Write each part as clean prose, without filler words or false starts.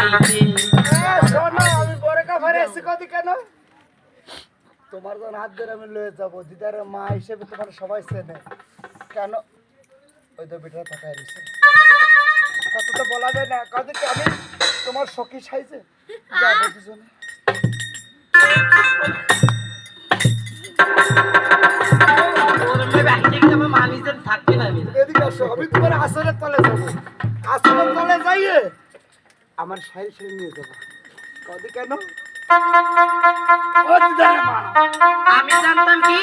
আমি পরে কাফারে এসে কদি কেন তোমার যখন হাত ধরে আমি লয়ে যাবো দিদার মা হিসেবে তোমার সবাই চেনে কেন ওই তো বেটা তাকায় রয়েছে কত তো বলা যায় না কদি কি আমি তোমার সখী সাইজে যাবো দুজনে এদিকে আসো আমি তোমার আসনের তলে যাবো আসনের তলে যাইয়ে আমার শাড়ি শাড়ি নিয়ে যাবো কদি কেন আমি জানতাম কি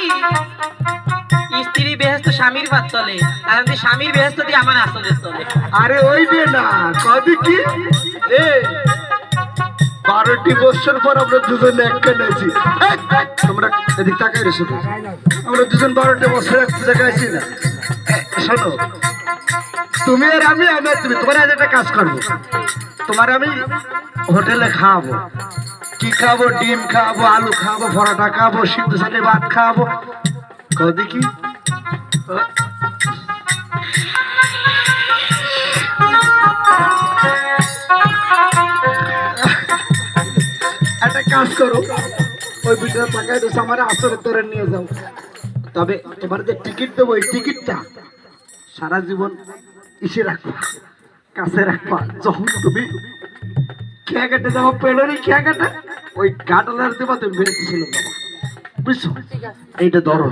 স্ত্রী বেহেস্ত স্বামীর ভাত তলে আর স্বামীর বেহেস্ত দিয়ে আমার আসলের তলে। আরে ওই যে না কদি কি এ 12টি বছর পর আমরা দুজনে একটা নেছি তোমরা এদিক তাকাই রেছো আমরা দুজন 12টি বছর এক জায়গায় আছি না শোনো তুমি আর আমি আর তুমি তোমার আজ একটা কাজ করবো তোমার আমি হোটেলে খাওয়াবো কি খাবো ডিম খাবো আলু খাবো পরোটা খাবো সিদ্ধ সাথে ভাত খাবো কদি কি একটা কাজ করো ওই বিটা টাকায় তো আমার আসরে তোরে নিয়ে যাও তবে তোমার যে টিকিট দেবো ওই টিকিটটা সারা জীবন ইসে রাখবা কাছে রাখবা যখন তুমি খেয়া কাটে যাবো পেলোনি খেয়া কাটে ওই গাটলার দেবা তুমি বেরোতে ছিল বাবা বুঝছো এইটা ধরো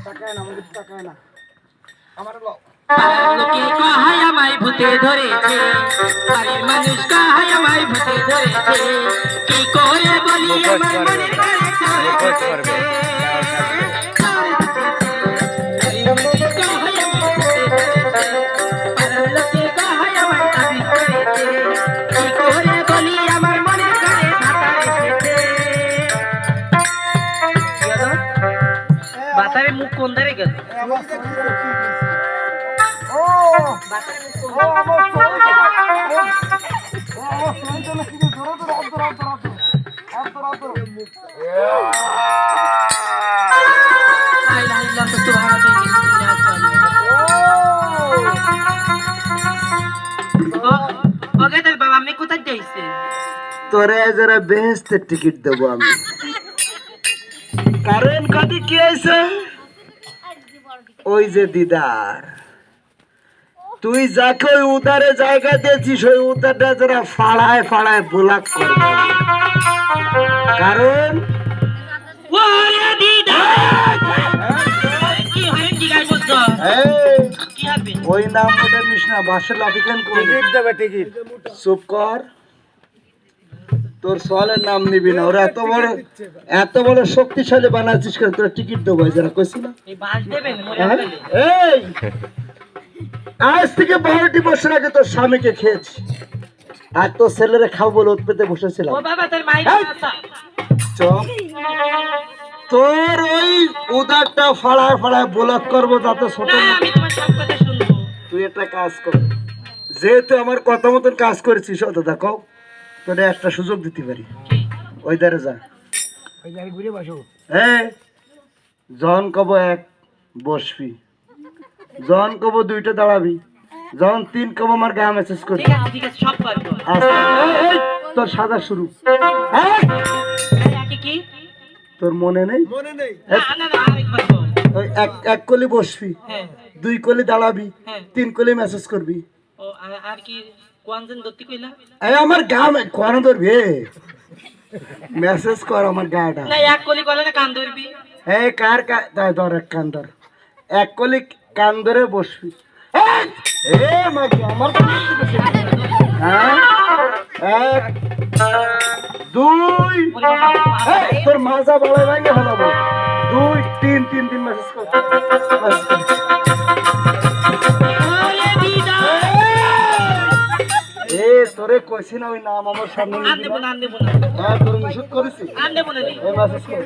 টাকায় না আমাদের টাকায় না আমার লোকে কাহায় আমায় ভূতে ধরেছে বাড়ির মানুষ কাহায় আমায় ভূতে ধরেছে কি করে বলি আমার মনের কাছে বাতারে মুখ কোন ধারে গেল বাবা আমি কোথায় যাইছে তোরে যারা বেহেস্তের টিকিট দেবো আমি কারণ কদি কি হয়েছে ওই যে দিদার তুই যাকে ওই উদারে জায়গা দিয়েছিস ওই উদারটা যারা ফাড়ায় ফাড়ায় ব্লক করবে কারণ ওই নাম ওটা নিস না বাসে লাঠিখান টিকিট দেবে টিকিট চুপ কর তোর সওয়ালের নাম নিবি না ওরা এত বড় শক্তিশালী বানাচ্ছিস কেন তোরা টিকিট দেবো যারা কইছি না এই আজ থেকে 12টি বছর আগে তোর স্বামীকে খেয়েছি আর তোর ছেলেরে খাও বলে ওত পেতে বসেছিলাম তোর ওই উদারটা ফাড়ায় ফাড়ায় ব্লক করবো যাতে ছোট তুই একটা কাজ কর যেহেতু আমার কথা মতন কাজ করেছিস অত দেখো তোরে একটা সুযোগ দিতে পারি ওই ধারে যা ঘুরে বসো হ্যাঁ জন কব এক বসবি জন কব 2টা দাঁড়াবি যখন 3 কব আমার গায়ে মেসেজ করবি তোর সাদা শুরু তোর মনে নেই ওই এক কলি বসবি 2 কলি দাঁড়াবি 3 কলি মেসেজ করবি আর কি কোনজন দত্তি কইলা আমার গায়ে কোন ধরবি মেসেজ কর আমার গায়েটা না এক কলি কলে না কান ধরবি এই কার ধর এক কান ধর এক কলি কান ধরে বসবি এ মাগি আমার হ্যাঁ 1 2 তোর মাজা বড় ভাঙে ফেলাবো 2 3 মেসেজ কর তোরে কইছি না ওই নাম আমার সামনে হ্যাঁ তোর নিষেধ করেছি মেসেজ কর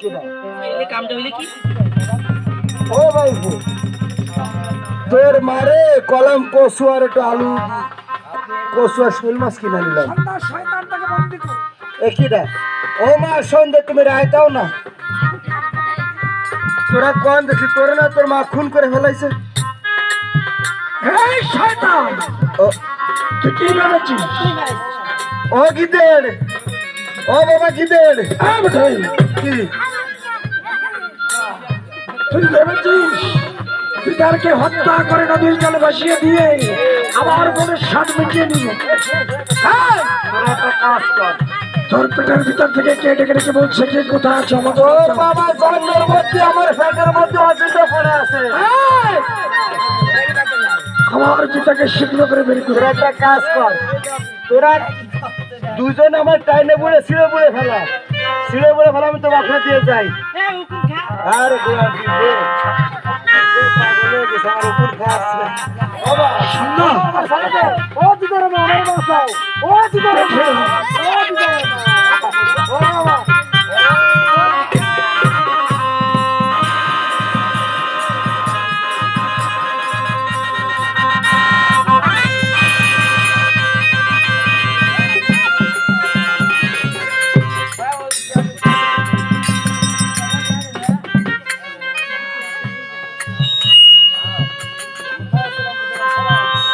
কি না এই কামটা হইলে কি ও ভাই তোর মারে কলম কসু আর একটু আলু কসু আর শোল মাছ কিনা নিলাম একিটা ও মা সন্ধ্যে তুমি রায় দাও না তোরা কোন দেখি তোরে না তোর মা খুন করে ফেলাইছে এই শয়তান ও তুই কি ভেবেছিস ও গিদেড় ও বাবা গিদেড় কি তুই ভেবেছিস পিতারকে হত্যা করে নদীর জলে ভাসিয়ে দিয়ে আমার বোনের স্বাদ মিটিয়ে নিল তোরা একটা কাজ কর তোর পেটের ভিতর থেকে কে ডেকে ডেকে বলছে কে কোথায় আছে আমাকে ও বাঁচাও। বাবা জন্মের মধ্যে আমার ফ্যাটের মধ্যে অচিন্ত পড়ে আছে এই! আমার পিতাকে শীঘ্র করে বের করে তোরা একটা কাজ কর তোরা দুজন আমার টাইনে পড়ে ছিঁড়ে পড়ে ফেলা আমি তো বাপরে দিয়ে যাই আরে গোয়া দিবে পাগল হয়ে গেছে আমার উপর খাচ্ছে বাবা না ও দিদার মা আমার বাঁচাও ও দিদার মা ও দিদার মা ও বাবা